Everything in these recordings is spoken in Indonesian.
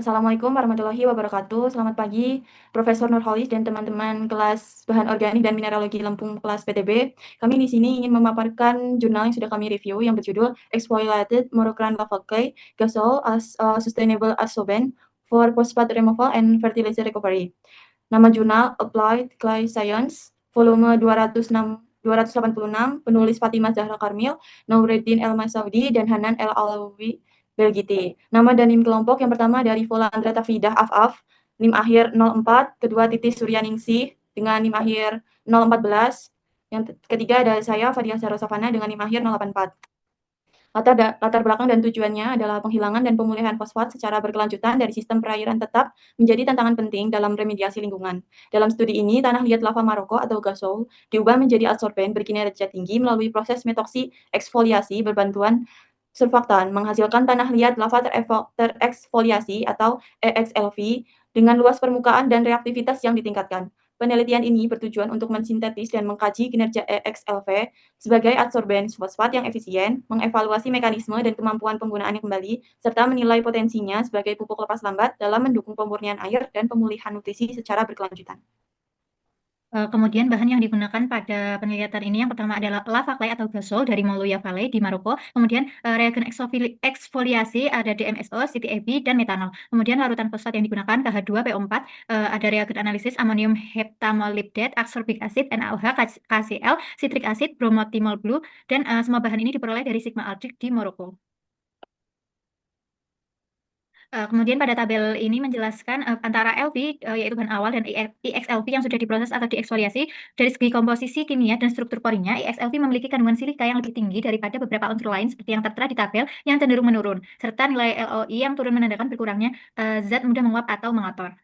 Assalamualaikum warahmatullahi wabarakatuh. Selamat pagi, Profesor Nurholis dan teman-teman kelas Bahan Organik dan Mineralogi Lampung kelas PTB. Kami di sini ingin memaparkan jurnal yang sudah kami review yang berjudul Exfoliated Moroccan Lava Clay Gasol as a Sustainable Adsorbent for Phosphate Removal and Fertilizer Recovery. Nama jurnal Applied Clay Science, volume 286, penulis Fatimah Zahra Karmil, Noureddin El Masaudi, dan Hanan El Alawi Belgiti. Nama dan NIM kelompok yang pertama dari Volandra Tafidah Afaf, NIM akhir 04, kedua Titis Suryaningsih dengan NIM akhir 014, yang ketiga ada saya Fadia Sarosafana dengan NIM akhir 084. Latar belakang dan tujuannya adalah penghilangan dan pemulihan fosfat secara berkelanjutan dari sistem perairan tetap menjadi tantangan penting dalam remediasi lingkungan. Dalam studi ini, tanah liat lava Maroko atau gasol diubah menjadi adsorben berkinerja tinggi melalui proses metoksi eksfoliasi berbantuan surfaktan, menghasilkan tanah liat lava tereksfoliasi atau EXLV dengan luas permukaan dan reaktivitas yang ditingkatkan. Penelitian ini bertujuan untuk mensintetis dan mengkaji kinerja EXLV sebagai adsorben fosfat yang efisien, mengevaluasi mekanisme dan kemampuan penggunaannya kembali, serta menilai potensinya sebagai pupuk lepas lambat dalam mendukung pemurnian air dan pemulihan nutrisi secara berkelanjutan. Kemudian bahan yang digunakan pada penelitian ini yang pertama adalah lava clay atau gasol dari Moluya Valley di Maroko. Kemudian reagen eksfoliasi ada DMSO, CTAB, dan metanol. Kemudian larutan fosfat yang digunakan KH2PO4, ada reagen analisis amonium heptamolybdate, ascorbic acid, NaOH, KCl, citric acid, bromothymol blue, dan semua bahan ini diperoleh dari Sigma Aldrich di Maroko. Kemudian pada tabel ini menjelaskan antara LV yaitu bahan awal dan EXLV yang sudah diproses atau dieksfoliasi. Dari segi komposisi kimia dan struktur porinya, EXLV memiliki kandungan silika yang lebih tinggi daripada beberapa unsur lain seperti yang tertera di tabel yang cenderung menurun, serta nilai LOI yang turun menandakan berkurangnya zat mudah menguap atau mengotor.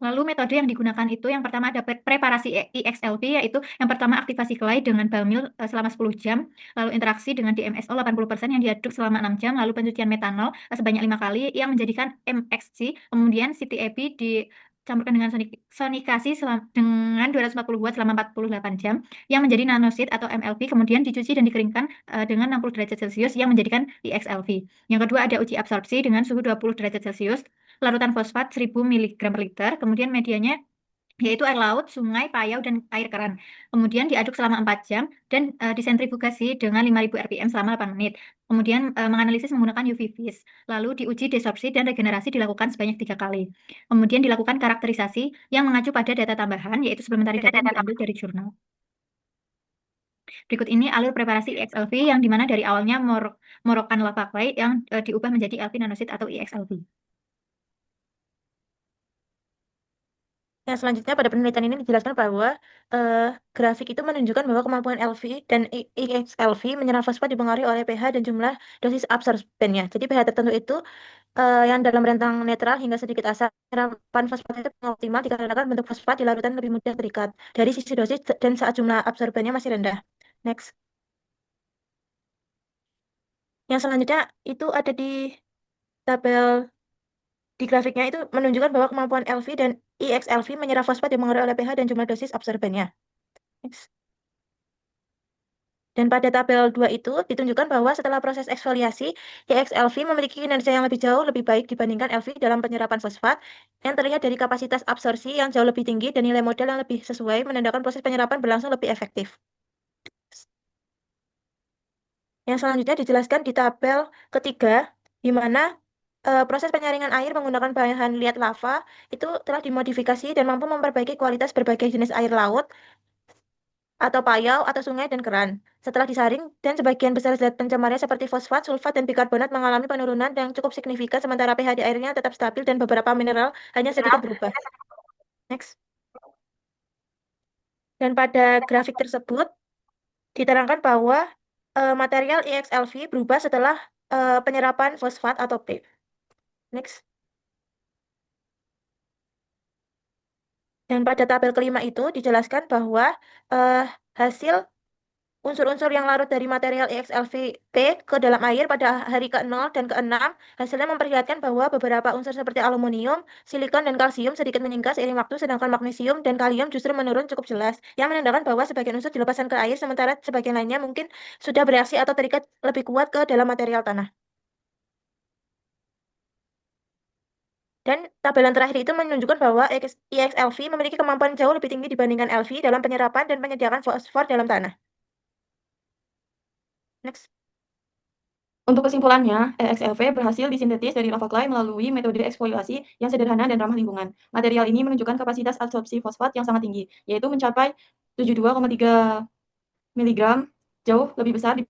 Lalu metode yang digunakan itu yang pertama ada preparasi EXLV, yaitu yang pertama aktivasi kelai dengan balmil selama 10 jam, lalu interaksi dengan DMSO 80% yang diaduk selama 6 jam, lalu pencucian metanol sebanyak 5 kali yang menjadikan MXC, kemudian CTAB dicampurkan dengan sonikasi dengan 240 watt selama 48 jam yang menjadi nanosit atau MLV, kemudian dicuci dan dikeringkan dengan 60 derajat Celcius yang menjadikan EXLV. Yang kedua ada uji absorpsi dengan suhu 20 derajat Celcius, larutan fosfat 1000 mg per liter, kemudian medianya yaitu air laut, sungai, payau, dan air keran. Kemudian diaduk selama 4 jam dan disentrifugasi dengan 5000 rpm selama 8 menit. Kemudian menganalisis menggunakan UV vis. Lalu diuji desorpsi dan regenerasi dilakukan sebanyak 3 kali. Kemudian dilakukan karakterisasi yang mengacu pada data tambahan, yaitu suplementari data yang diambil dari jurnal. Berikut ini alur preparasi EXLV yang dimana dari awalnya Moroccan lava clay yang diubah menjadi LV nanosit atau EXLV. Yang selanjutnya pada penelitian ini dijelaskan bahwa grafik itu menunjukkan bahwa kemampuan LV dan EXLV menyerap fosfat dipengaruhi oleh pH dan jumlah dosis absorbennya. Jadi pH tertentu itu yang dalam rentang netral hingga sedikit asam. Penyerapan fosfat itu optimal dikarenakan bentuk fosfat di larutan lebih mudah terikat dari sisi dosis dan saat jumlah absorbennya masih rendah. Next. Yang selanjutnya itu ada di tabel di grafiknya itu menunjukkan bahwa kemampuan LV dan EXLV menyerap fosfat dipengaruhi oleh pH dan jumlah dosis absorbennya. Next. Dan pada tabel 2 itu ditunjukkan bahwa setelah proses eksfoliasi, EXLV memiliki kinerja yang lebih jauh lebih baik dibandingkan LV dalam penyerapan fosfat yang terlihat dari kapasitas absorpsi yang jauh lebih tinggi dan nilai model yang lebih sesuai menandakan proses penyerapan berlangsung lebih efektif. Yang selanjutnya dijelaskan di tabel ketiga, di mana proses penyaringan air menggunakan bahan liat lava itu telah dimodifikasi dan mampu memperbaiki kualitas berbagai jenis air laut atau payau atau sungai dan keran. Setelah disaring dan sebagian besar zat pencemarnya seperti fosfat, sulfat, dan bikarbonat mengalami penurunan yang cukup signifikan sementara pH di airnya tetap stabil dan beberapa mineral hanya sedikit berubah. Next. Dan pada grafik tersebut diterangkan bahwa material EXLV berubah setelah penyerapan fosfat atau PEP. Next. Dan pada tabel kelima itu dijelaskan bahwa hasil unsur-unsur yang larut dari material EXLV-P ke dalam air pada hari ke-0 dan ke-6 hasilnya memperlihatkan bahwa beberapa unsur seperti aluminium, silikon, dan kalsium sedikit meningkat seiring waktu, sedangkan magnesium dan kalium justru menurun cukup jelas, yang menandakan bahwa sebagian unsur dilepaskan ke air sementara sebagian lainnya mungkin sudah bereaksi atau terikat lebih kuat ke dalam material tanah. Dan tabel yang terakhir itu menunjukkan bahwa IXLV memiliki kemampuan jauh lebih tinggi dibandingkan LV dalam penyerapan dan penyediaan fosfor dalam tanah. Next. Untuk kesimpulannya, EXLV berhasil disintetis dari lava clay melalui metode eksfoliasi yang sederhana dan ramah lingkungan. Material ini menunjukkan kapasitas absorpsi fosfat yang sangat tinggi, yaitu mencapai 72,3 mg, jauh lebih besar di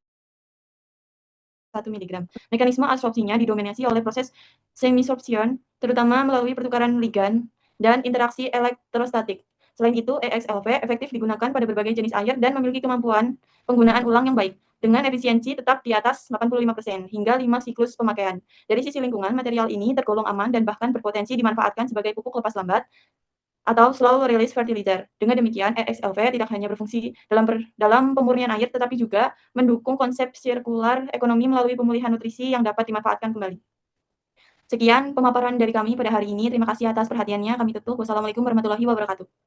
1 mg. Mekanisme absorpsinya didominasi oleh proses semisorption, terutama melalui pertukaran ligan dan interaksi elektrostatik. Selain itu, EXLV efektif digunakan pada berbagai jenis air dan memiliki kemampuan penggunaan ulang yang baik, dengan efisiensi tetap di atas 85% hingga 5 siklus pemakaian. Dari sisi lingkungan, material ini tergolong aman dan bahkan berpotensi dimanfaatkan sebagai pupuk lepas lambat atau slow release fertilizer. Dengan demikian, EXLV tidak hanya berfungsi dalam pemurnian air, tetapi juga mendukung konsep sirkular ekonomi melalui pemulihan nutrisi yang dapat dimanfaatkan kembali. Sekian pemaparan dari kami pada hari ini. Terima kasih atas perhatiannya. Kami tutup. Wassalamualaikum warahmatullahi wabarakatuh.